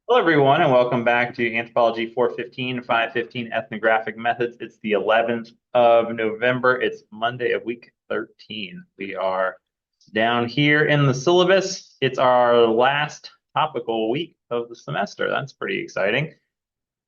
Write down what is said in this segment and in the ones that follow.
Hello, everyone, and welcome back to Anthropology 415, 515 Ethnographic Methods. It's the 11th of November. It's Monday of week 13. We are down here in the syllabus. It's our last topical week of the semester. That's pretty exciting.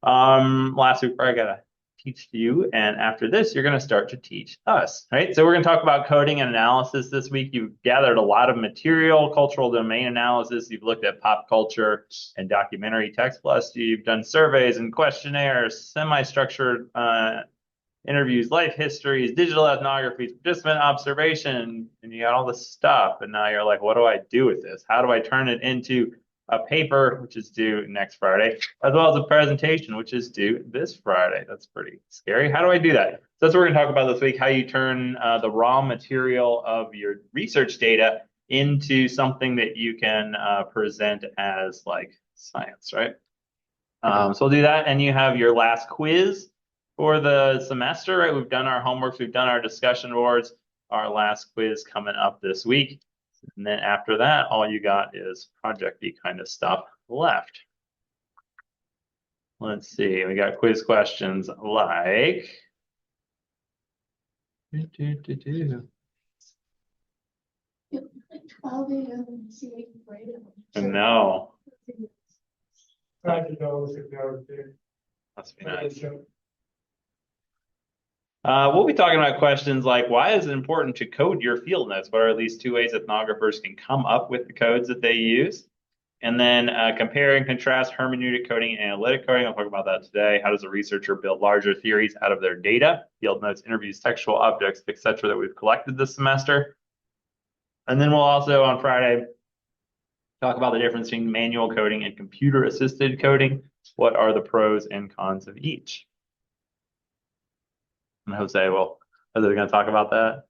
Last week I got to teach you, and after this, you're going to start to teach us, right? So we're going to talk about coding and analysis this week. You've gathered a lot of material, cultural domain analysis. You've looked at pop culture and documentary text, plus you've done surveys and questionnaires, semi-structured interviews, life histories, digital ethnographies, participant observation, and you got all this stuff. And now you're like, what do I do with this? How do I turn it into a paper, which is due next Friday, as well as a presentation, which is due this Friday? That's pretty scary. How do I do that? So that's what we're going to talk about this week, how you turn the raw material of your research data into something that you can present as like science, right? So we'll do that, and you have your last quiz for the semester, right? We've done our homeworks, we've done our discussion boards, our last quiz coming up this week. And then after that, all you got is project-y kind of stuff left. Let's see, we got quiz questions like. No. Must be nice. We'll be talking about questions like, why is it important to code your field notes? What are at least two ways ethnographers can come up with the codes that they use? And then compare and contrast hermeneutic coding and analytic coding. I'll talk about that today. How does a researcher build larger theories out of their data, field notes, interviews, textual objects, etc., that we've collected this semester? And then we'll also, on Friday, talk about the difference between manual coding and computer-assisted coding. What are the pros and cons of each? And Jose will, are they going to talk about that?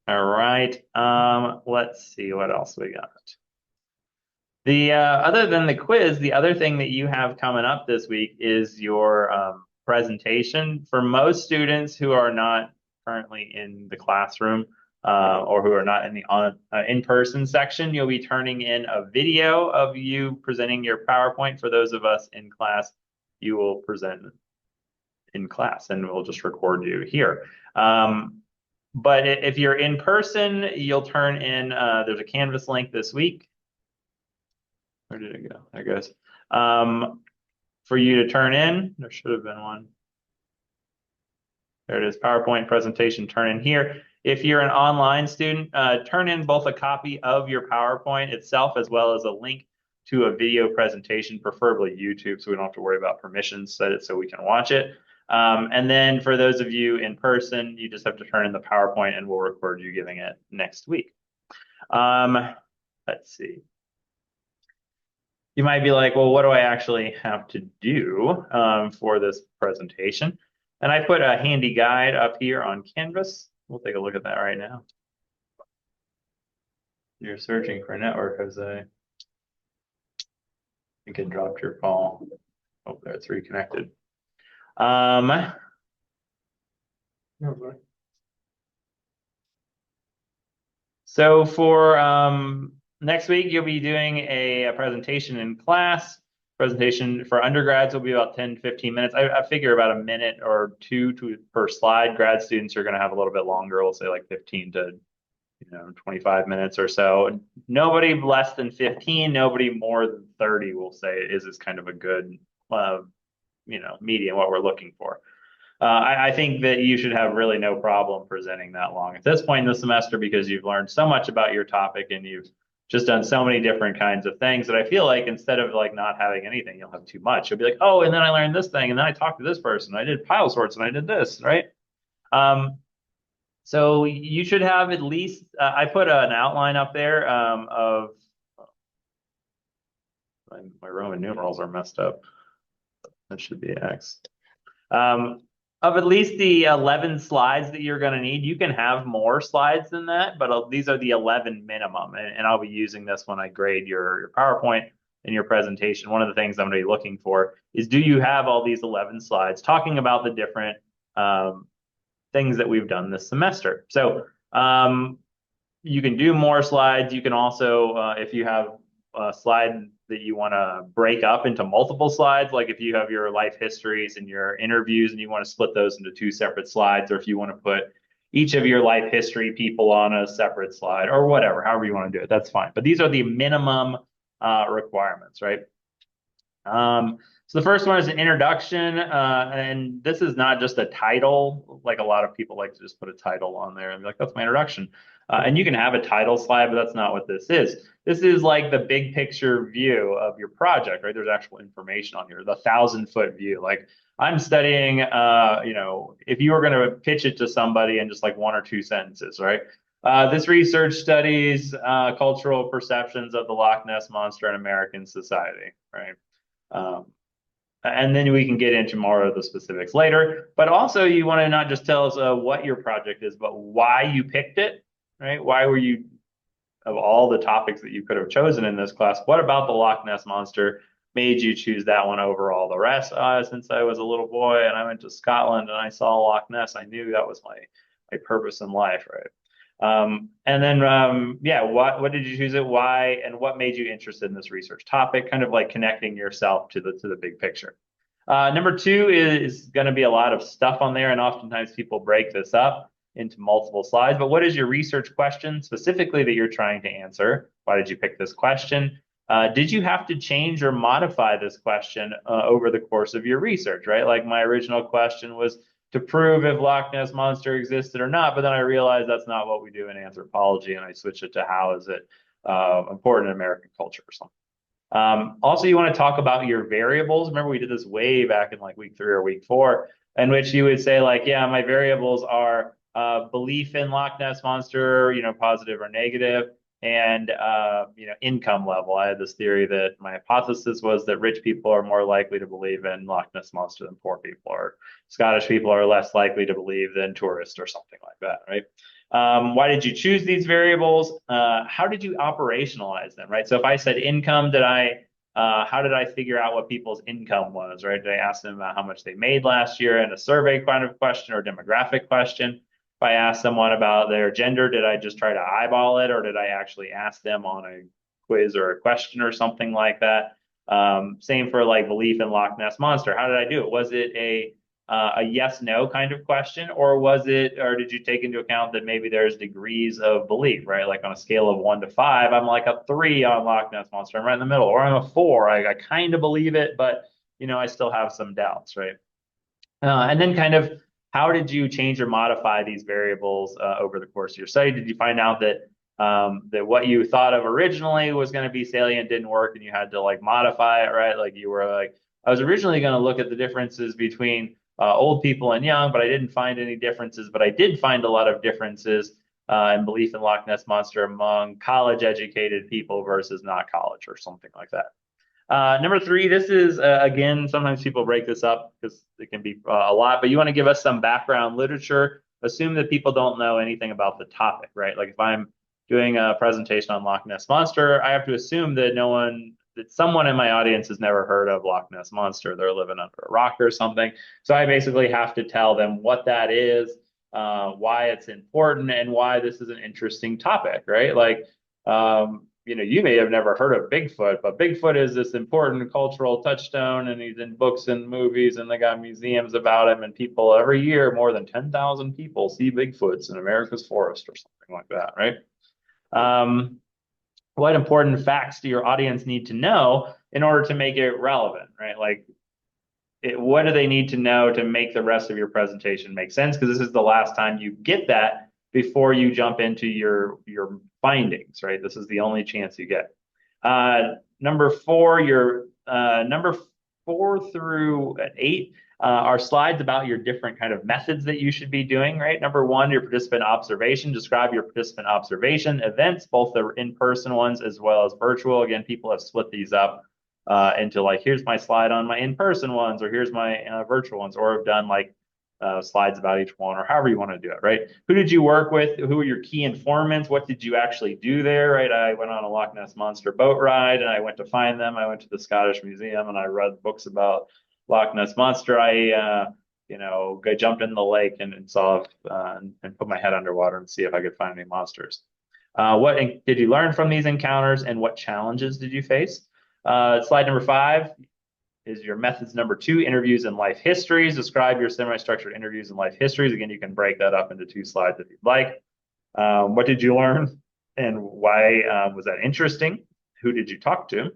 All right. Let's see what else we got. The other than the quiz, the other thing that you have coming up this week is your presentation. For most students who are not currently in the classroom or who are not in the in-person section, you'll be turning in a video of you presenting your PowerPoint. For those of us in class, you will present in class, and we'll just record you here. But if you're in person, you'll turn in, there's a Canvas link this week. Where did it go? There it goes. For you to turn in, there should have been one. There it is, PowerPoint presentation, turn in here. If you're an online student, turn in both a copy of your PowerPoint itself as well as a link to a video presentation, preferably YouTube, so we don't have to worry about permissions, set it so we can watch it. And then for those of you in person, you just have to turn in the PowerPoint and we'll record you giving it next week. Let's see. You might be like, well, what do I actually have to do for this presentation? And I put a handy guide up here on Canvas. We'll take a look at that right now. You're searching for a network, Jose. I think it dropped your call. Oh, there, it's reconnected. So for next week, you'll be doing a presentation in class. Presentation for undergrads will be about 10, 15 minutes. I figure about a minute or two per slide. Grad students are going to have a little bit longer. We'll say like 15 to 25 minutes or so. Nobody less than 15, nobody more than 30, we'll say, is kind of a good median, what we're looking for. I think that you should have really no problem presenting that long at this point in the semester because you've learned so much about your topic and you've just done so many different kinds of things that I feel like instead of like not having anything, you'll have too much. You'll be like, oh, and then I learned this thing, and then I talked to this person, I did pile sorts, and I did this, right? So you should have at least, I put an outline up there of, my Roman numerals are messed up. That should be X. Of at least the 11 slides that you're going to need. You can have more slides than that, but these are the 11 minimum. And I'll be using this when I grade your PowerPoint and your presentation. One of the things I'm going to be looking for is, do you have all these 11 slides talking about the different things that we've done this semester? So you can do more slides. You can also, if you have a slide that you want to break up into multiple slides, like if you have your life histories and your interviews and you want to split those into two separate slides, or if you want to put each of your life history people on a separate slide or whatever, however you want to do it, that's fine. But these are the minimum requirements, right? So the first one is an introduction, and this is not just a title. Like a lot of people like to just put a title on there and be like, that's my introduction. And you can have a title slide, but that's not what this is. This is like the big picture view of your project, right? There's actual information on here, the 1,000-foot view. Like I'm studying, if you were going to pitch it to somebody in just like one or two sentences, right? This research studies cultural perceptions of the Loch Ness Monster in American society, right? Um, and then we can get into more of the specifics later. But also, you want to not just tell us what your project is, but why you picked it, right? Why were you, of all the topics that you could have chosen in this class, what about the Loch Ness Monster made you choose that one over all the rest? Since I was a little boy and I went to Scotland and I saw Loch Ness, I knew that was my purpose in life, right? And then, yeah, what did you choose it? Why, and what made you interested in this research topic? Kind of like connecting yourself to the big picture. Number two is going to be a lot of stuff on there, and oftentimes people break this up into multiple slides. But what is your research question specifically that you're trying to answer? Why did you pick this question? Did you have to change or modify this question over the course of your research, right? Like my original question was to prove if Loch Ness Monster existed or not, but then I realized that's not what we do in anthropology, and I switched it to how is it important in American culture or something. Also, you want to talk about your variables. Remember, we did this way back in like week 3 or week 4, in which you would say like, yeah, my variables are belief in Loch Ness Monster, positive or negative, and income level. I had this theory that my hypothesis was that rich people are more likely to believe in Loch Ness Monster than poor people, or Scottish people are less likely to believe than tourists, or something like that, right? Why did you choose these variables? How did you operationalize them, right? So if I said income, how did I figure out what people's income was, right? Did I ask them about how much they made last year in a survey kind of question or demographic question? If I asked someone about their gender, did I just try to eyeball it, or did I actually ask them on a quiz or a question or something like that? Same for like belief in Loch Ness Monster. How did I do it? Was it a yes no kind of question, or did you take into account that maybe there's degrees of belief, right? Like on a scale of 1 to 5, I'm like a 3 on Loch Ness Monster. I'm right in the middle, or I'm a 4. I kind of believe it, but I still have some doubts, right? And then kind of how did you change or modify these variables over the course of your study? Did you find out that what you thought of originally was going to be salient didn't work, and you had to like modify it, right? Like you were like, I was originally going to look at the differences between old people and young, but I didn't find any differences. But I did find a lot of differences in belief in Loch Ness Monster among college-educated people versus not college, or something like that. Number 3, this is, again, sometimes people break this up because it can be a lot, but you want to give us some background literature. Assume that people don't know anything about the topic, right? Like if I'm doing a presentation on Loch Ness Monster, I have to assume that someone in my audience has never heard of Loch Ness Monster. They're living under a rock or something. So I basically have to tell them what that is, why it's important, and why this is an interesting topic, right? Like, you may have never heard of Bigfoot, but Bigfoot is this important cultural touchstone, and he's in books and movies, and they got museums about him, and people every year, more than 10,000 people see Bigfoots in America's forest or something like that, right? What important facts do your audience need to know in order to make it relevant, right? Like, what do they need to know to make the rest of your presentation make sense? Because this is the last time you get that before you jump into your findings, right? This is the only chance you get. Number 4, number 4 through 8 are slides about your different kind of methods that you should be doing, right? Number 1, your participant observation. Describe your participant observation events, both the in-person ones as well as virtual. Again, people have split these up into like, here's my slide on my in-person ones, or here's my virtual ones, or have done like slides about each one, or however you want to do it, right? Who did you work with? Who were your key informants? What did you actually do there, right? I went on a Loch Ness Monster boat ride, and I went to find them. I went to the Scottish Museum, and I read books about Loch Ness Monster. I jumped in the lake and saw and put my head underwater and see if I could find any monsters. What did you learn from these encounters, and what challenges did you face? Slide number 5 is your methods number 2, interviews and life histories. Describe your semi-structured interviews and life histories. Again, you can break that up into 2 slides if you'd like. What did you learn, and why was that interesting? Who did you talk to?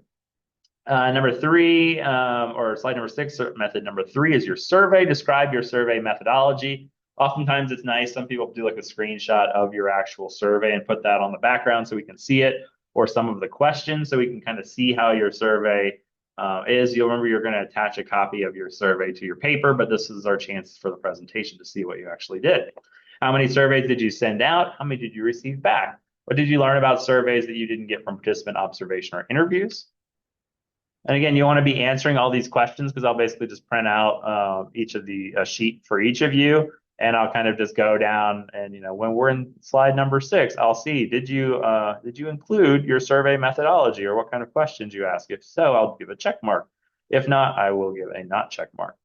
Number 3, or slide number 6, method number 3 is your survey. Describe your survey methodology. Oftentimes it's nice. Some people do like a screenshot of your actual survey and put that on the background so we can see it, or some of the questions so we can kind of see how your survey is. You'll remember you're going to attach a copy of your survey to your paper, but this is our chance for the presentation to see what you actually did. How many surveys did you send out? How many did you receive back? What did you learn about surveys that you didn't get from participant observation or interviews? And again, you want to be answering all these questions because I'll basically just print out each of the sheet for each of you, and I'll kind of just go down and when we're in slide number 6, I'll see did you include your survey methodology, or what kind of questions you ask. If so, I'll give a check mark. If not, I will give a not check mark.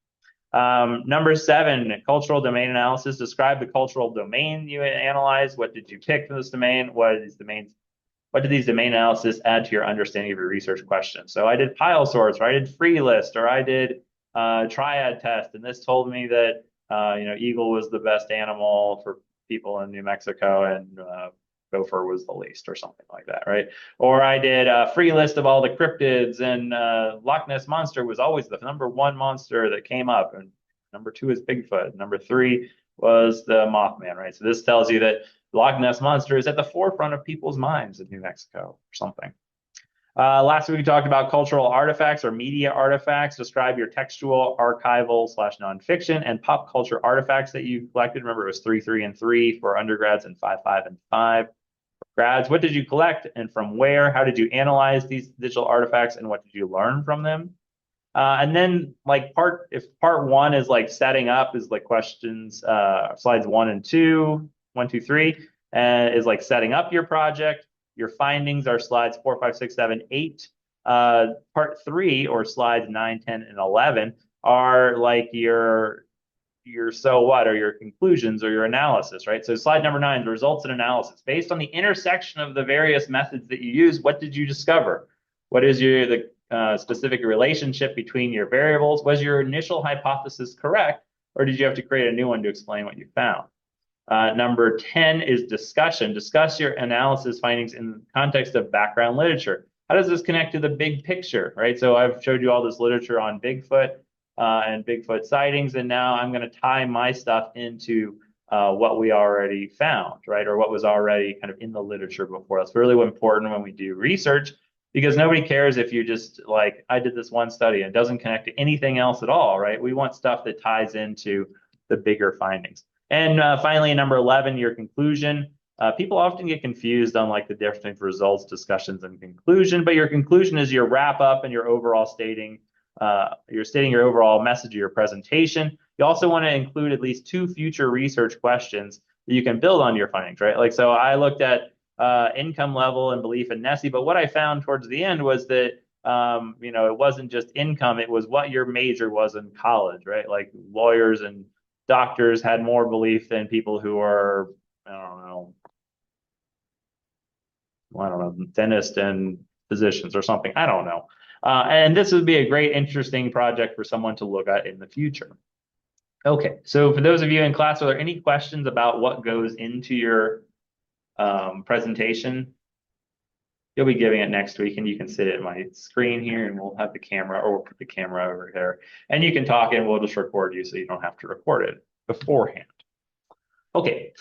Number 7, cultural domain analysis. Describe the cultural domain you analyze. What did you pick for this domain? What did these domain analysis add to your understanding of your research question? So I did pile sorts, or I did free list, or I did triad test, and this told me that eagle was the best animal for people in New Mexico, and gopher was the least, or something like that, right? Or I did a free list of all the cryptids, and Loch Ness Monster was always the number 1 monster that came up, and number 2 is Bigfoot. Number 3 was the Mothman, right? So this tells you that Loch Ness Monster is at the forefront of people's minds in New Mexico or something. Last week we talked about cultural artifacts or media artifacts. Describe your textual, archival / nonfiction, and pop culture artifacts that you collected. Remember, it was 3, 3, and 3 for undergrads, and 5, 5, and 5 for grads. What did you collect and from where? How did you analyze these digital artifacts, and what did you learn from them? And then if part 1 is like setting up, is like questions, slides 1 and 2, 1, 2, 3, is like setting up your project. Your findings are slides 4, 5, 6, 7, 8. Part 3, or slides 9, 10, and 11, are like your so what, or your conclusions, or your analysis, right? So slide number 9, the results and analysis. Based on the intersection of the various methods that you use, what did you discover? What is the specific relationship between your variables? Was your initial hypothesis correct, or did you have to create a new one to explain what you found? Number 10 is discussion. Discuss your analysis findings in the context of background literature. How does this connect to the big picture, right? So I've showed you all this literature on Bigfoot and Bigfoot sightings, and now I'm going to tie my stuff into what we already found, right? Or what was already kind of in the literature before. That's really important when we do research, because nobody cares if you just like, I did this one study and it doesn't connect to anything else at all, right? We want stuff that ties into the bigger findings. And finally, number 11, your conclusion. People often get confused on like the difference between results, discussions, and conclusion, but your conclusion is your wrap up and your overall you're stating your overall message of your presentation. You also want to include at least 2 future research questions that you can build on your findings, right? Like, so I looked at income level and belief in Nessie, but what I found towards the end was that it wasn't just income, it was what your major was in college, right? Like lawyers and doctors had more belief than people who are, I don't know, dentists and physicians or something. I don't know. And this would be a great, interesting project for someone to look at in the future. Okay, so for those of you in class, are there any questions about what goes into your presentation? You'll be giving it next week, and you can sit at my screen here, and we'll have the camera, or we'll put the camera over here, and you can talk, and we'll just record you so you don't have to record it beforehand. Okay,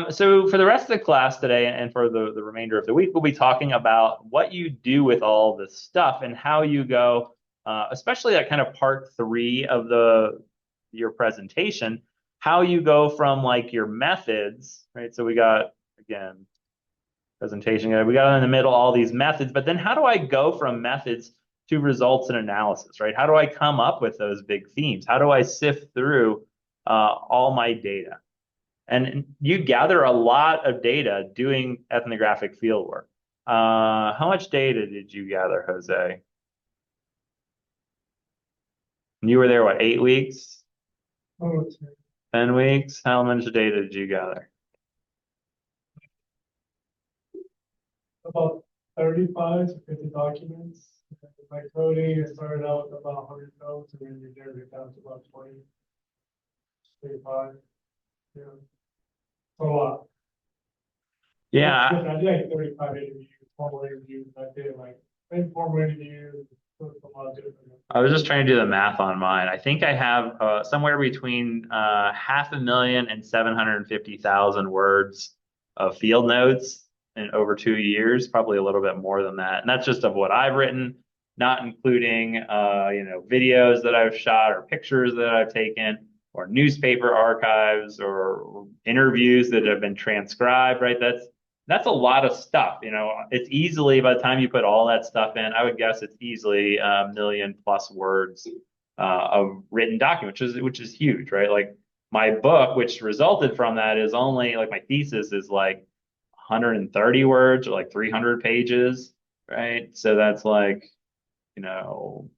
so for the rest of the class today, and for the remainder of the week, we'll be talking about what you do with all this stuff and how you go, especially that kind of part 3 of your presentation, how you go from like your methods, right? So we got, again, presentation, we got in the middle all these methods, but then how do I go from methods to results and analysis, right? How do I come up with those big themes? How do I sift through all my data? And you gather a lot of data doing ethnographic fieldwork. How much data did you gather, Jose? You were there, what, 8 weeks? 10 weeks? How much data did you gather? about 35 to 50 documents. My coding, I started out with about 100 codes and then you narrowed it down to about 20, 25. Yeah, a lot. Yeah, I did like 35 interviews, formal interviews. I did like informal interviews. A lot of different. I was just trying to do the math on mine. I think I have somewhere between 500,000 and 750,000 words of field notes in over 2 years, probably a little bit more than that. And that's just of what I've written, not including videos that I've shot or pictures that I've taken or newspaper archives or interviews that have been transcribed, right? That's a lot of stuff. It's easily, by the time you put all that stuff in, I would guess it's easily a million plus words of written document, which is huge, right? Like my book, which resulted from that, is only like my thesis is like 130 words or like 300 pages, right? So that's like, you know,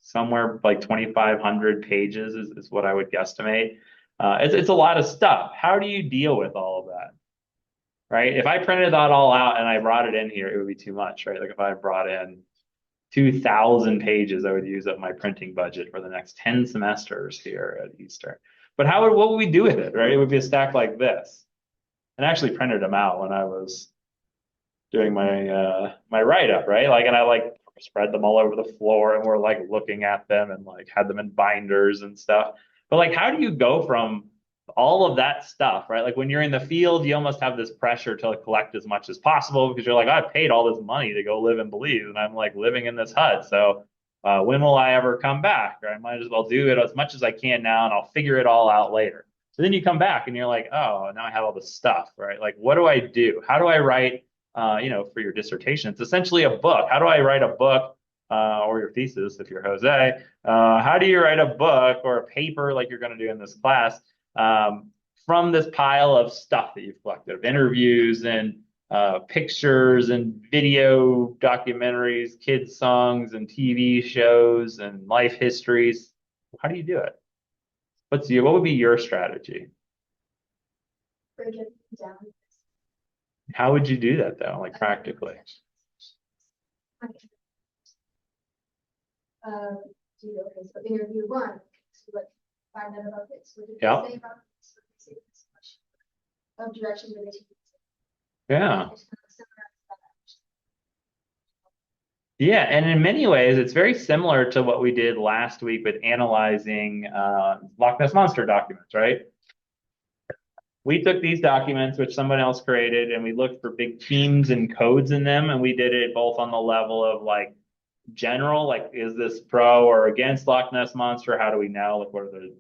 somewhere like 2,500 pages is what I would guesstimate. It's a lot of stuff. How do you deal with all of that? Right? If I printed that all out and I brought it in here, it would be too much, right? Like if I brought in 2,000 pages, I would use up my printing budget for the next 10 semesters here at Eastern. But what would we do with it, right? It would be a stack like this. And I actually printed them out when I was doing my write-up, right? Like, and I like spread them all over the floor and we're like looking at them and like had them in binders and stuff. But like, how do you go from all of that stuff, right? Like when you're in the field, you almost have this pressure to collect as much as possible because you're like, I've paid all this money to go live in Belize and I'm like living in this hut. So when will I ever come back? Or I might as well do it as much as I can now and I'll figure it all out later. So then you come back and you're like, oh, now I have all this stuff, right? Like, what do I do? How do I write for your dissertation? It's essentially a book. How do I write a book or your thesis if you're Jose? How do you write a book or a paper like you're going to do in this class from this pile of stuff that you've collected, of interviews and pictures and video documentaries, kids songs and TV shows and life histories? How do you do it? What would be your strategy? Break it down. How would you do that though, like practically? Do okay, so interview one, so what find out about this. What did Yeah. they say about this? What did they say about this question? Of direction where they take it. Yeah. Yeah, and in many ways, it's very similar to what we did last week with analyzing Loch Ness Monster documents, right? We took these documents, which someone else created, and we looked for big themes and codes in them, and we did it both on the level of like general, like is this pro or against Loch Ness Monster? How do we know? Like what are the,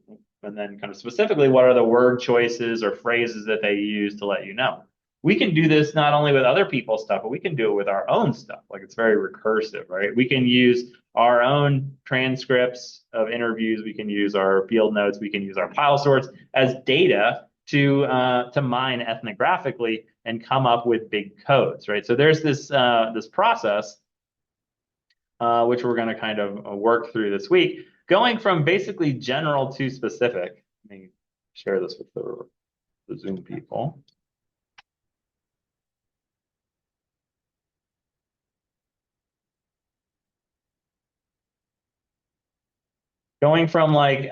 and then kind of specifically, what are the word choices or phrases that they use to let you know? We can do this not only with other people's stuff, but we can do it with our own stuff. Like it's very recursive, right? We can use our own transcripts of interviews. We can use our field notes. We can use our pile sorts as data to mine ethnographically and come up with big codes, right? So there's this process which we're going to kind of work through this week, going from basically general to specific. Let me share this with the Zoom people. Going from like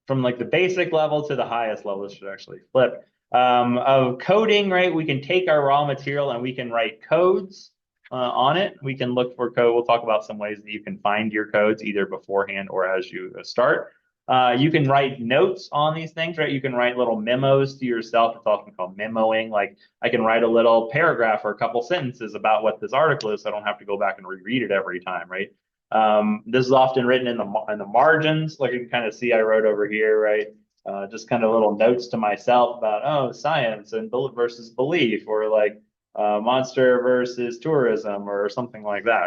from like the basic level to the highest level. This should actually flip. Of coding, right? We can take our raw material and we can write codes on it. We can look for code. We'll talk about some ways that you can find your codes either beforehand or as you start. You can write notes on these things, right? You can write little memos to yourself. It's often called memoing. Like I can write a little paragraph or a couple sentences about what this article is, so I don't have to go back and reread it every time, right? This is often written in the margins, like you can kind of see I wrote over here, right? Just kind of little notes to myself about, oh, science and versus belief, or like monster versus tourism or something like that,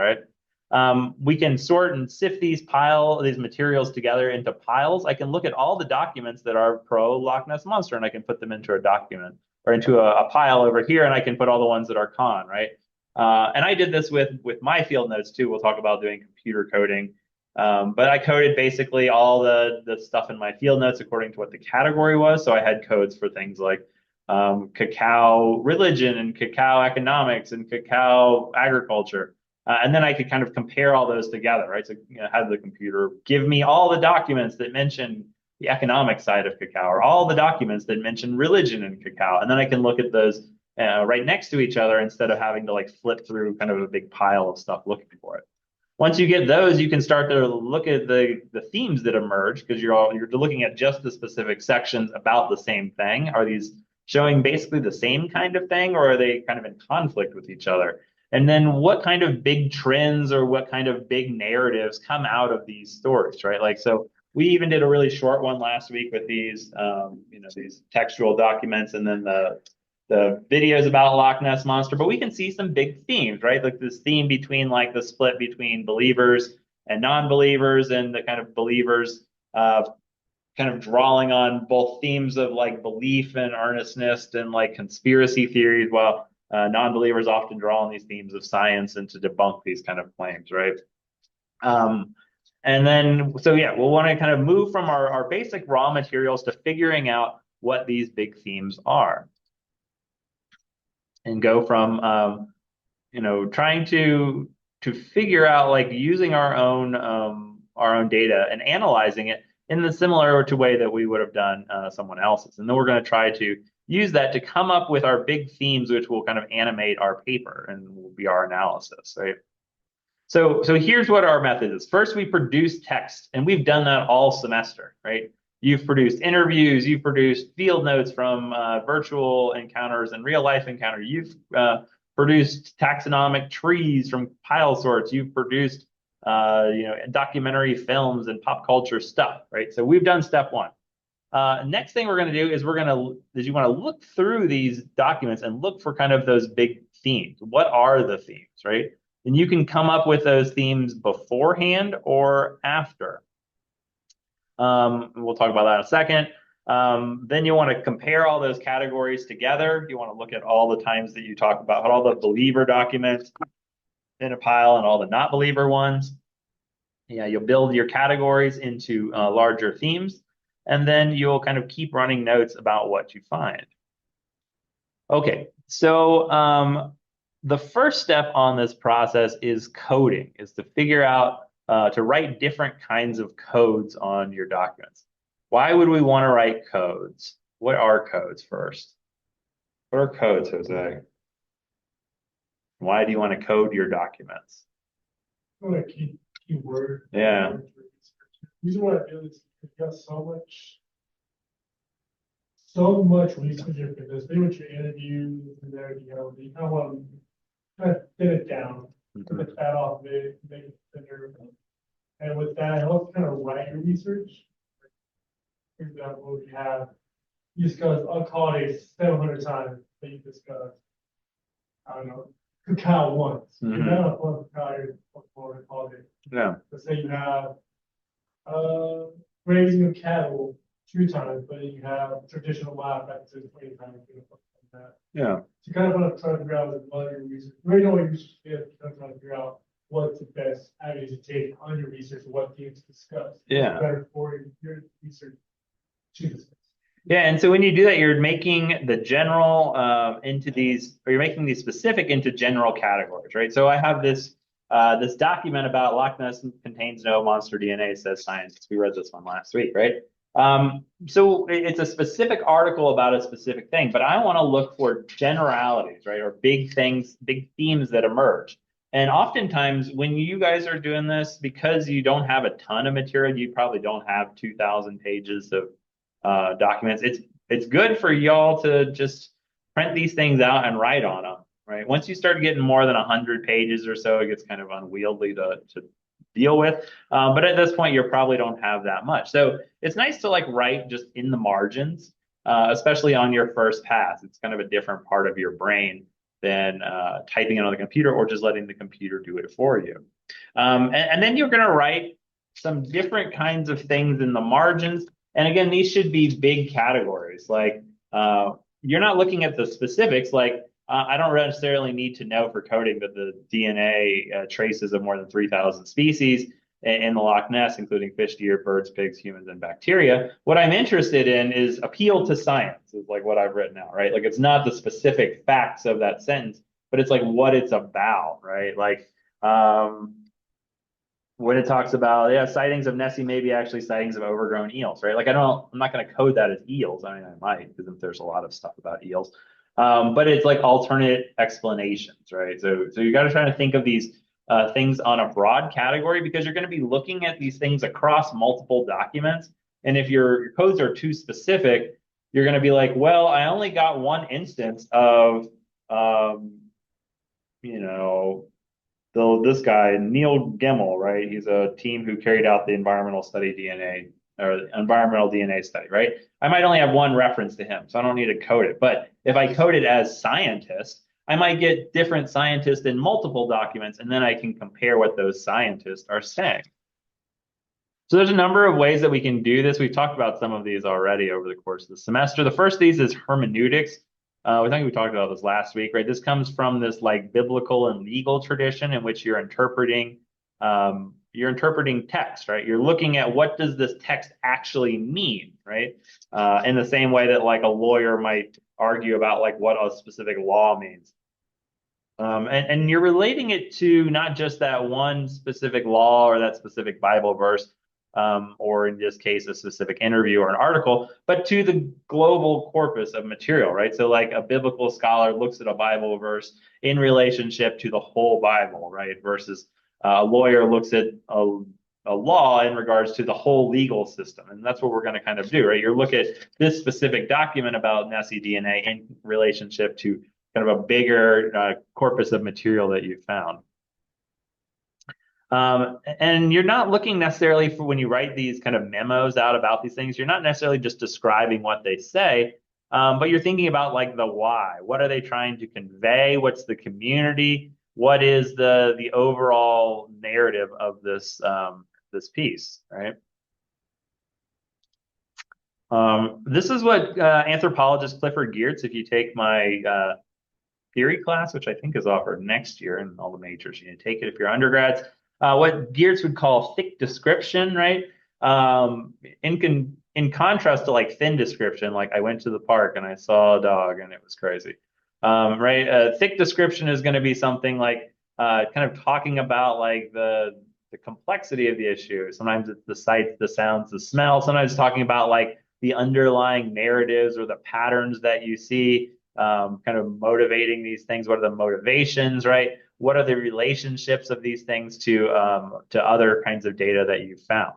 right? We can sort and sift these materials together into piles. I can look at all the documents that are pro Loch Ness Monster and I can put them into a document or into a pile over here, and I can put all the ones that are con, right? And I did this with my field notes too. We'll talk about doing computer coding. But I coded basically all the stuff in my field notes according to what the category was. So I had codes for things like cacao religion and cacao economics and cacao agriculture. And then I could kind of compare all those together, right? So, have the computer give me all the documents that mention the economic side of cacao, or all the documents that mention religion in cacao. And then I can look at those right next to each other instead of having to like flip through kind of a big pile of stuff looking for it. Once you get those, you can start to look at the themes that emerge, because you're looking at just the specific sections about the same thing. Are these showing basically the same kind of thing, or are they kind of in conflict with each other? And then what kind of big trends or what kind of big narratives come out of these stories, right? Like, so we even did a really short one last week with these, these textual documents, and then the videos about Loch Ness Monster, but we can see some big themes, right? Like this theme between like the split between believers and non-believers, and the kind of believers kind of drawing on both themes of like belief and earnestness and like conspiracy theories, while non-believers often draw on these themes of science and to debunk these kind of claims, right? And then, so yeah, we'll want to kind of move from our basic raw materials to figuring out what these big themes are, and go from trying to figure out, like, using our own data and analyzing it in the similar to way that we would have done someone else's. And then we're going to try to use that to come up with our big themes, which will kind of animate our paper and will be our analysis, right? So here's what our method is. First, we produce text, and we've done that all semester, right? You've produced interviews, you've produced field notes from virtual encounters and real life encounters. You've produced taxonomic trees from pile sorts. You've produced documentary films and pop culture stuff, right? So we've done step one. Next thing we're going to do is you want to look through these documents and look for kind of those big themes. What are the themes, right? And you can come up with those themes beforehand or after. We'll talk about that in a second. Then you want to compare all those categories together. You want to look at all the times that you talk about all the believer documents in a pile and all the not believer ones. Yeah, you'll build your categories into larger themes, and then you'll kind of keep running notes about what you find. Okay, so the first step on this process is coding, is to figure out, to write different kinds of codes on your documents. Why would we want to write codes? What are codes first? What are codes, Jose? Why do you want to code your documents? Like keyword. Yeah. Reason why I do is you've got so much research into this. They went your interviews and there, you kind of want to kind of thin it down, Mhm. the fat off of it, make it thinner. And with that, it helps kind of write your research. For example, if you discuss, I'll call it 700 times that you discuss, I don't know, cacao once. You're Mhm. not on cacao, you're on call it. Yeah. Let's say you have raising of cattle 2 times, but you have traditional live practices 20 times, like that. Yeah. So you kind of want to try to figure out what your research, you already know what your research is, you kind of try to figure out what's the best avenues to take on your research, what themes to discuss. Yeah. What's better for your research to discuss. Yeah, and so when you do that, you're making the general into these, or you're making these specific into general categories, right? So I have this this document about Loch Ness contains no monster DNA, says science. We read this one last week, right? So it's a specific article about a specific thing, but I want to look for generalities, right? Or big things, big themes that emerge. And oftentimes when you guys are doing this, because you don't have a ton of material, you probably don't have 2,000 pages of documents. It's good for y'all to just print these things out and write on them, right? Once you start getting more than 100 pages or so, it gets kind of unwieldy to deal with. But at this point, you probably don't have that much. So it's nice to like write just in the margins, especially on your first pass. It's kind of a different part of your brain than typing it on the computer or just letting the computer do it for you. And then you're going to write some different kinds of things in the margins. And again, these should be big categories. Like you're not looking at the specifics. Like I don't necessarily need to know for coding that the DNA traces of more than 3,000 species. in the Loch Ness, including fish, deer, birds, pigs, humans, and bacteria. What I'm interested in is appeal to science, is like what I've written out, right? Like it's not the specific facts of that sentence, but it's like what it's about, right? Like when it talks about, yeah, sightings of Nessie may be actually sightings of overgrown eels, right? Like I'm not going to code that as eels. I mean, I might, because there's a lot of stuff about eels. But it's like alternate explanations, right? So you got to try to think of these things on a broad category because you're going to be looking at these things across multiple documents. And if your codes are too specific, you're going to be like, well, I only got one instance of, you know, this guy, Neil Gemmell, right? He's a team who carried out the environmental study DNA or environmental DNA study, right? I might only have one reference to him, so I don't need to code it. But if I code it as scientist, I might get different scientists in multiple documents, and then I can compare what those scientists are saying. So there's a number of ways that we can do this. We've talked about some of these already over the course of the semester. The first of these is hermeneutics. I think we talked about this last week, right? This comes from this like biblical and legal tradition in which you're interpreting text, right? You're looking at what does this text actually mean, right? In the same way that like a lawyer might argue about like what a specific law means. And you're relating it to not just that one specific law or that specific Bible verse, or in this case, a specific interview or an article, but to the global corpus of material, right? So like a biblical scholar looks at a Bible verse in relationship to the whole Bible, right? Versus a lawyer looks at a law in regards to the whole legal system. And that's what we're going to kind of do, right? You look at this specific document about Nessie DNA in relationship to kind of a bigger corpus of material that you found. And you're not looking necessarily for when you write these kind of memos out about these things, you're not necessarily just describing what they say, but you're thinking about like the why. What are they trying to convey? What's the community? What is the overall narrative of this this piece, right? This is what anthropologist Clifford Geertz, if you take my theory class, which I think is offered next year in all the majors, you need to take it if you're undergrads. What Geertz would call thick description, right? In contrast to like thin description, like I went to the park and I saw a dog and it was crazy, right? Thick description is going to be something like kind of talking about like the complexity of the issue. Sometimes it's the sights, the sounds, the smell. Sometimes talking about like the underlying narratives or the patterns that you see, kind of motivating these things. What are the motivations, right? What are the relationships of these things to other kinds of data that you've found?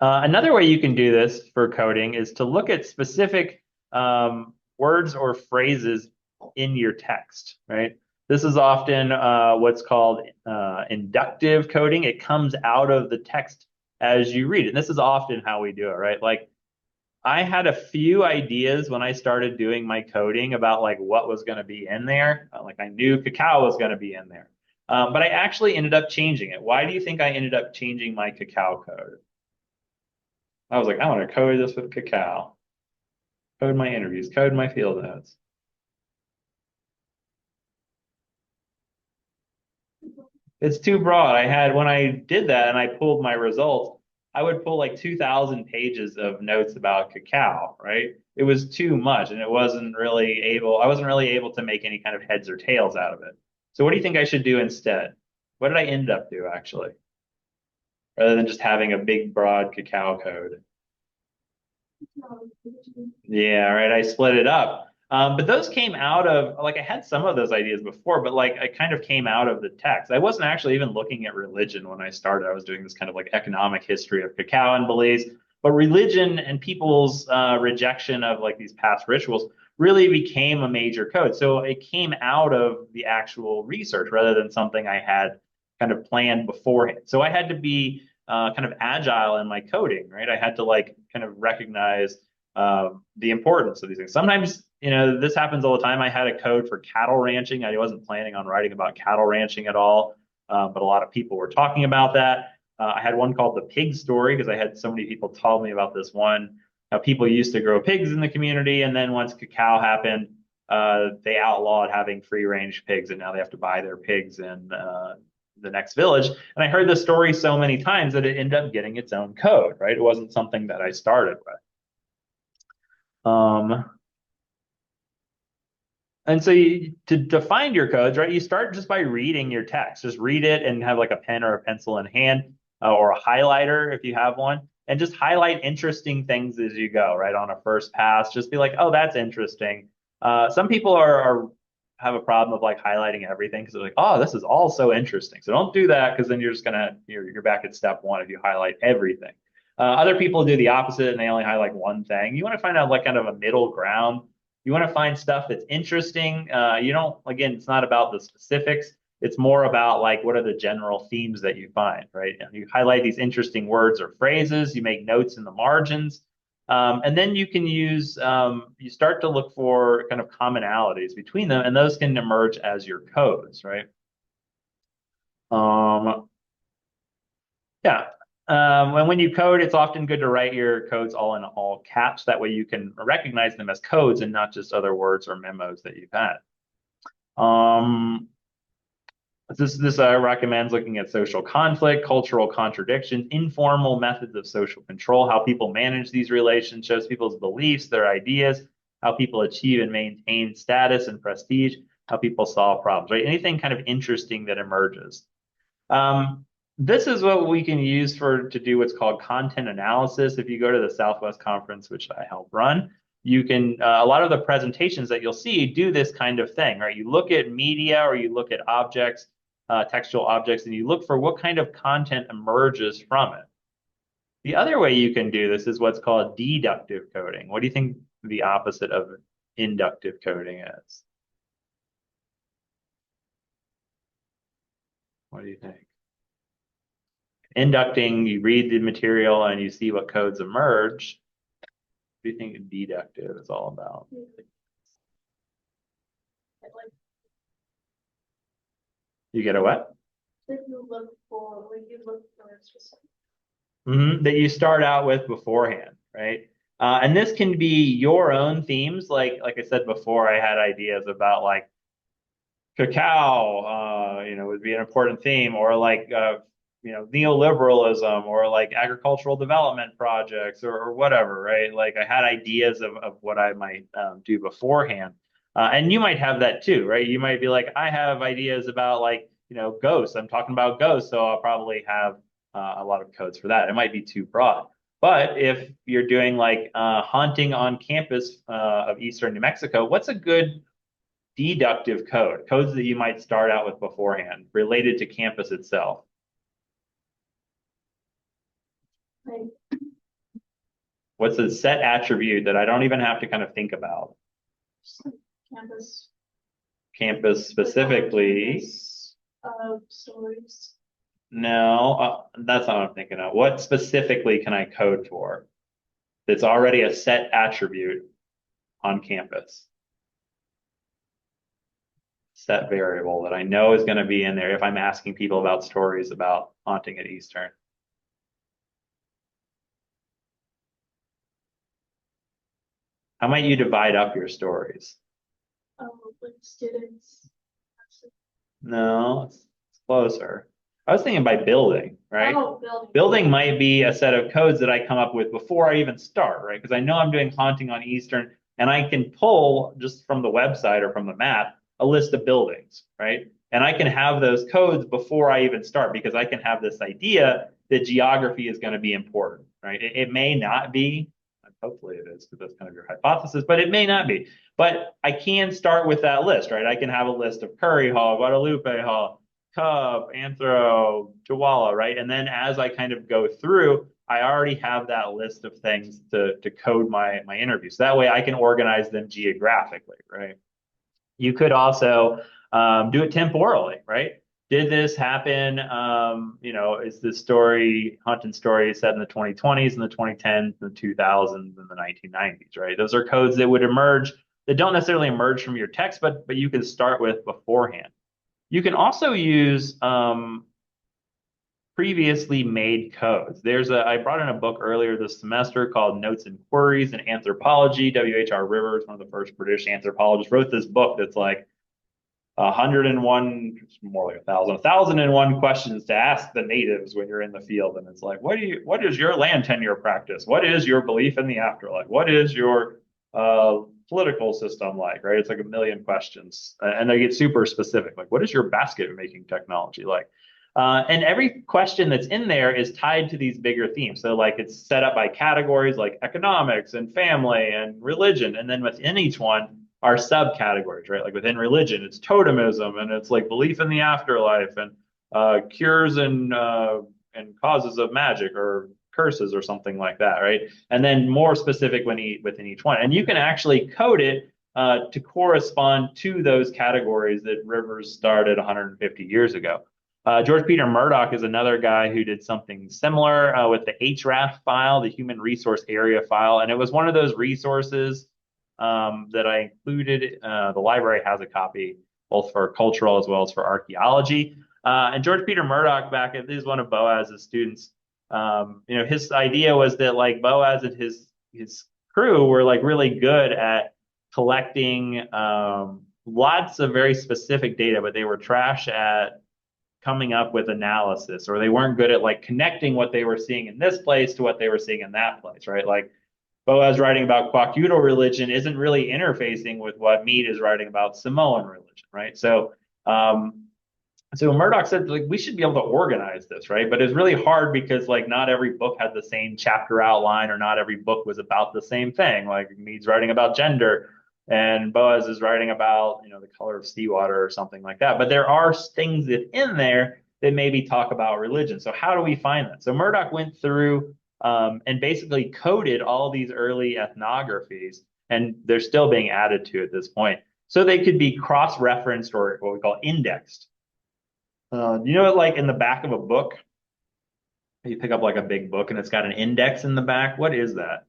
Another way you can do this for coding is to look at specific words or phrases in your text, right? This is often what's called inductive coding. It comes out of the text as you read it. And this is often how we do it, right? Like I had a few ideas when I started doing my coding about like what was going to be in there. Like I knew cacao was going to be in there, but I actually ended up changing it. Why do you think I ended up changing my cacao code? I was like, I want to code this with cacao, code my interviews, code my field notes. It's too broad. When I did that and I pulled my results, I would pull like 2,000 pages of notes about cacao, right? It was too much and I wasn't really able to make any kind of heads or tails out of it. So what do you think I should do instead? What did I end up do actually? Rather than just having a big broad cacao code. Yeah, right. I split it up. But those came out of like I had some of those ideas before, but like I kind of came out of the text. I wasn't actually even looking at religion when I started. I was doing this kind of like economic history of cacao and Belize. But religion and people's rejection of like these past rituals really became a major code. So it came out of the actual research rather than something I had kind of planned beforehand. So I had to be kind of agile in my coding, right? I had to like kind of recognize the importance of these things. Sometimes, this happens all the time. I had a code for cattle ranching. I wasn't planning on writing about cattle ranching at all, but a lot of people were talking about that. I had one called the pig story because I had so many people tell me about this one. People used to grow pigs in the community, and then once cacao happened, they outlawed having free range pigs, and now they have to buy their pigs the next village. And I heard the story so many times that it ended up getting its own code, right? It wasn't something that I started with. And so to define your codes, right, you start just by reading your text. Just read it and have like a pen or a pencil in hand, or a highlighter if you have one, and just highlight interesting things as you go, right, on a first pass. Just be like, oh, that's interesting. Some people have a problem of like highlighting everything because they're like, oh, this is all so interesting. So don't do that, because then you're back at step one if you highlight everything. Other people do the opposite and they only highlight one thing. You want to find out like kind of a middle ground. You want to find stuff that's interesting. You don't, again, it's not about the specifics. It's more about like, what are the general themes that you find, right? And you highlight these interesting words or phrases, you make notes in the margins. And then you can use, you start to look for kind of commonalities between them, and those can emerge as your codes, right? Yeah. And when you code, it's often good to write your codes all in all caps. That way you can recognize them as codes and not just other words or memos that you've had. This recommends looking at social conflict, cultural contradictions, informal methods of social control, how people manage these relationships, people's beliefs, their ideas, how people achieve and maintain status and prestige, how people solve problems, right? Anything kind of interesting that emerges. This is what we can use to do what's called content analysis. If you go to the Southwest Conference, which I help run, you can, a lot of the presentations that you'll see do this kind of thing, right? You look at media or you look at objects, textual objects, and you look for what kind of content emerges from it. The other way you can do this is what's called deductive coding. What do you think the opposite of inductive coding is? What do you think? Inducting, you read the material and you see what codes emerge. What do you think deductive is all about? You get a what? That you look for, a specific. That you start out with beforehand, right? And this can be your own themes. Like I said before, I had ideas about like cacao, would be an important theme, or like neoliberalism, or like agricultural development projects, or whatever, right? Like I had ideas of what I might do beforehand. And you might have that too, right? You might be like, I have ideas about like, ghosts. I'm talking about ghosts, so I'll probably have a lot of codes for that. It might be too broad. But if you're doing like haunting on campus of Eastern New Mexico, what's a good deductive codes that you might start out with beforehand related to campus itself? Right. What's a set attribute that I don't even have to kind of think about? Campus. Campus specifically. Stories. No, that's not what I'm thinking of. What specifically can I code for that's already a set attribute on campus? Set variable that I know is going to be in there if I'm asking people about stories about haunting at Eastern. How might you divide up your stories? With students. No, it's closer. I was thinking by building, right? Oh, building. Building might be a set of codes that I come up with before I even start, right? Because I know I'm doing haunting on Eastern, and I can pull just from the website or from the map a list of buildings, right? And I can have those codes before I even start, because I can have this idea that geography is going to be important, right? It may not be, hopefully it is, because that's kind of your hypothesis, but it may not be. But I can start with that list, right? I can have a list of Curry Hall, Guadalupe Hall, Cub, Anthro, Chihuahua, right? And then as I kind of go through, I already have that list of things to code my interview. So that way I can organize them geographically, right? You could also do it temporally, right? Did this happen? Is this Hunting story set in the 2020s, and the 2010s, and the 2000s, and the 1990s, right? Those are codes that would emerge, that don't necessarily emerge from your text, but you can start with beforehand. You can also use previously made codes. I brought in a book earlier this semester called Notes and Queries in Anthropology. W.H.R. Rivers, one of the first British anthropologists, wrote this book that's like 101, it's more like 1,001 questions to ask the natives when you're in the field. And it's like, what is your land tenure practice? What is your belief in the afterlife? What is your political system like, right? It's like a million questions. And they get super specific. Like, what is your basket making technology like? And every question that's in there is tied to these bigger themes. So like it's set up by categories like economics and family and religion. And then within each one are subcategories, right? Like within religion, it's totemism and it's like belief in the afterlife and cures and causes of magic or curses or something like that, right? And then more specific within each one. And you can actually code it to correspond to those categories that Rivers started 150 years ago. George Peter Murdoch is another guy who did something similar with the HRAF file, the Human Resource Area file. And it was one of those resources that I included. The library has a copy, both for cultural as well as for archaeology. And George Peter Murdoch, this is one of Boaz's students. His idea was that like Boaz and his crew were like really good at collecting lots of very specific data, but they were trash at coming up with analysis, or they weren't good at like connecting what they were seeing in this place to what they were seeing in that place, right? Like Boaz writing about Kwakiutl religion isn't really interfacing with what Mead is writing about Samoan religion, right? So Murdoch said like we should be able to organize this, right? But it's really hard because like not every book had the same chapter outline, or not every book was about the same thing. Like Mead's writing about gender, and Boaz is writing about the color of seawater or something like that. But there are things that in there that maybe talk about religion. So how do we find that? So Murdoch went through and basically coded all these early ethnographies, and they're still being added to at this point. So they could be cross-referenced or what we call indexed. Like in the back of a book, you pick up like a big book and it's got an index in the back. What is that?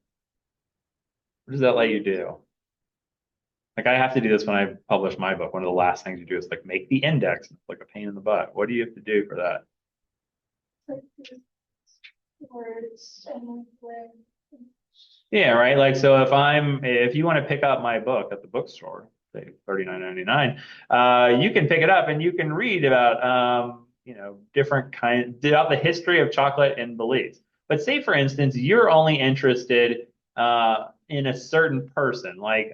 What does that let you do? Like I have to do this when I publish my book. One of the last things you do is like make the index. It's like a pain in the butt. What do you have to do for that? Words and where. Yeah, right. Like so if you want to pick up my book at the bookstore, say $39.99, you can pick it up and you can read about different kinds about the history of chocolate and Belize. But say for instance, you're only interested in a certain person, like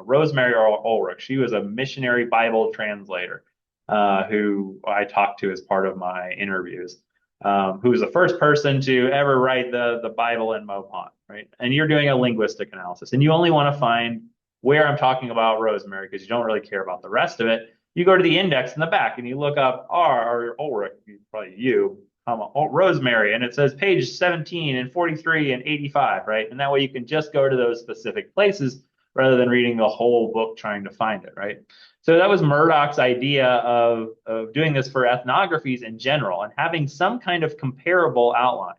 Rosemary Ulrich. She was a missionary Bible translator who I talked to as part of my interviews. Who was the first person to ever write the Bible in Mopon, right? And you're doing a linguistic analysis, and you only want to find where I'm talking about Rosemary because you don't really care about the rest of it. You go to the index in the back and you look up R or Ulrich, probably Rosemary, and it says page 17 and 43 and 85, right? And that way you can just go to those specific places rather than reading the whole book trying to find it, right? So that was Murdoch's idea of doing this for ethnographies in general and having some kind of comparable outline.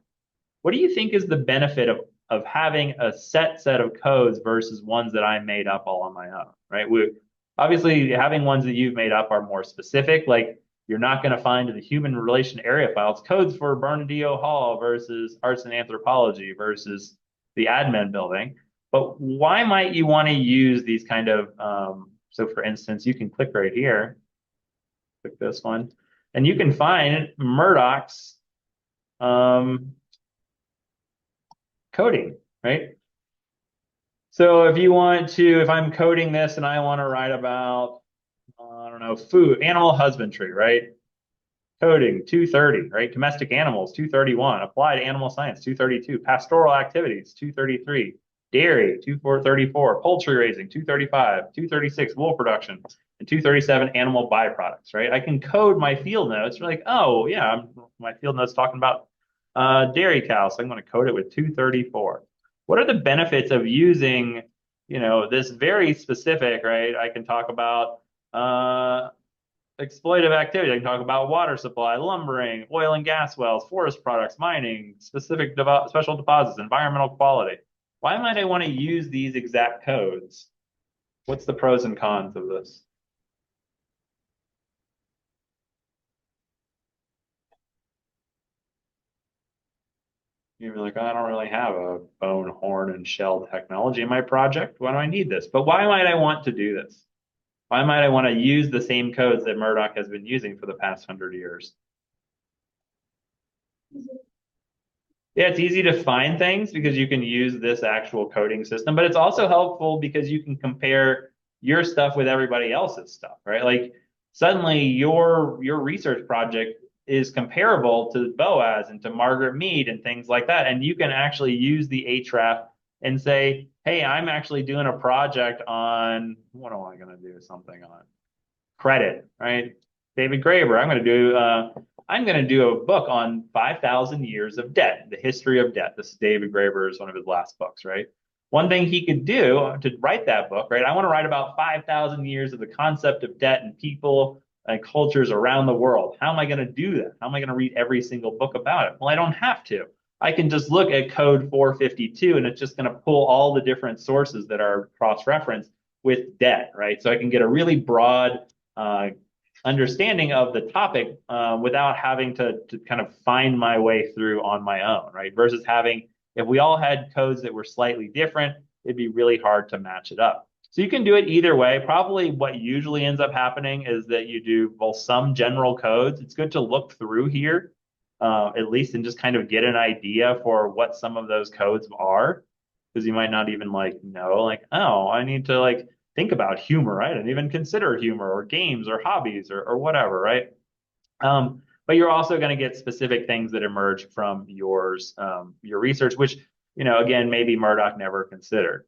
What do you think is the benefit of having a set of codes versus ones that I made up all on my own, right? Obviously having ones that you've made up are more specific, like you're not going to find in the human relation area files codes for Bernardino Hall versus arts and anthropology versus the admin building. But why might you want to use these kind of so for instance, you can click right here, click this one, and you can find Murdoch's coding, right? So if I'm coding this and I want to write about, I don't know, food, animal husbandry, right? Coding 230, right? Domestic animals 231, applied animal science 232, pastoral activities 233, dairy 234, poultry raising 235, 236, wool production, and 237 animal byproducts, right? I can code my field notes. You're like, oh yeah, my field notes talking about dairy cows, so I'm going to code it with 234. What are the benefits of using, this very specific, right? I can talk about exploitive activity. I can talk about water supply, lumbering, oil and gas wells, forest products, mining, special deposits, environmental quality. Why might I want to use these exact codes? What's the pros and cons of this? You're like, I don't really have a bone, horn, and shell technology in my project. Why do I need this? But why might I want to do this? Why might I want to use the same codes that Murdoch has been using for the past 100 years? Yeah, it's easy to find things because you can use this actual coding system, but it's also helpful because you can compare your stuff with everybody else's stuff, right? Like suddenly your research project is comparable to Boaz and to Margaret Mead and things like that. And you can actually use the href and say, hey, I'm actually doing a project on what am I going to do something on? Credit, right? David Graeber, I'm going to do a book on 5,000 years of debt, the history of debt. This is David Graeber is one of his last books, right? One thing he could do to write that book, right? I want to write about 5,000 years of the concept of debt and people and cultures around the world. How am I going to do that? How am I going to read every single book about it? Well, I don't have to. I can just look at code 452 and it's just going to pull all the different sources that are cross-referenced with debt, right? So I can get a really broad understanding of the topic without having to kind of find my way through on my own, right? Versus having, if we all had codes that were slightly different, it'd be really hard to match it up. So you can do it either way. Probably what usually ends up happening is that you do both some general codes. It's good to look through here, at least, and just kind of get an idea for what some of those codes are, because you might not even like know, like, oh, I need to like think about humor, right? And even consider humor or games or hobbies or whatever, right? But you're also going to get specific things that emerge from your research, which, again, maybe Murdoch never considered.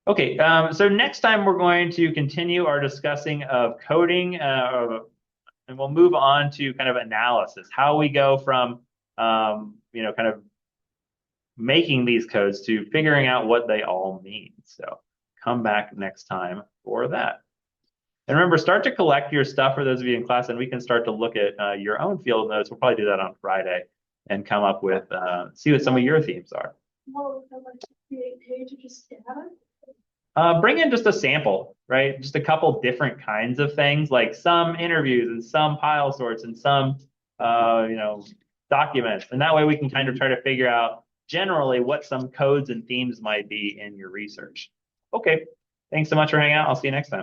Okay, so next time we're going to continue our discussing of coding, and we'll move on to kind of analysis, how we go from, kind of making these codes to figuring out what they all mean. So come back next time for that. And remember, start to collect your stuff for those of you in class, and we can start to look at your own field notes. We'll probably do that on Friday and come up with, see what some of your themes are. Well, like create page or just data. Bring in just a sample, right? Just a couple different kinds of things, like some interviews and some pile sorts and some, documents. And that way we can kind of try to figure out generally what some codes and themes might be in your research. Okay, thanks so much for hanging out. I'll see you next time.